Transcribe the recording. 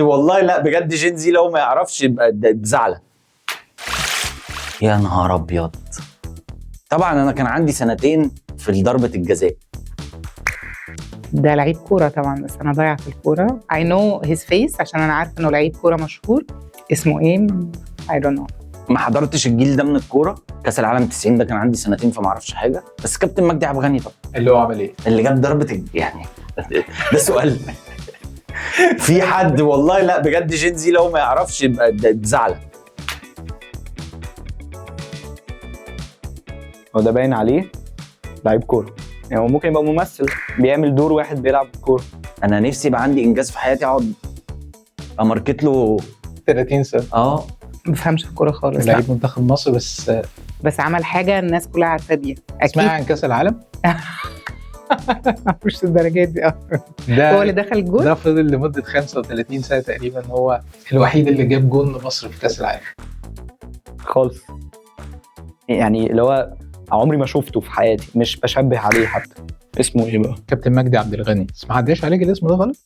والله لا بجد جين زي لو ما يعرفش يبقى زعلة. يا نهار ابيض. طبعا انا كان عندي سنتين في ضربة الجزاء. ده لعيب كورة طبعا، بس أنا ضايعة في الكورة. I know his face عشان أنا عارفة إنه لعيب كورة مشهور. اسمه إيه؟ I don't know. ما حضرتش الجيل ده من الكورة. كأس العالم 90 ده كان عندي سنتين فما اعرفش حاجة، بس كابتن مجدي عبد الغني طبعا. اللي هو عمل ايه؟ اللي جاب ضربة يعني ده سؤال. في حد والله لا بجد جين زي لو ما يعرفش يبقى زعلة. هو ده باين عليه لعيب كوره، يعني هو ممكن يبقى ممثل بيعمل دور واحد بيلعب كوره. انا نفسي يبقى عندي انجاز في حياتي اقعد اماركت له 30 سنة. ما بفهمش في الكورة خالص. لا. لعيب منتخب مصر بس عمل حاجة الناس كلها عارفة بيها. اسمعي عن كأس العالم. مش الدرجات دي. ده هو اللي دخل الجول. ده فضل لمدة 35 سنة تقريبا، هو الوحيد اللي جاب جول لمصر في كأس العالم خالص، يعني اللي هو عمري ما شفته في حياتي، مش بشبه عليه حتى. اسمه ايه بقى؟ كابتن مجدي عبد الغني. ما عداش عليك الاسم ده خالص؟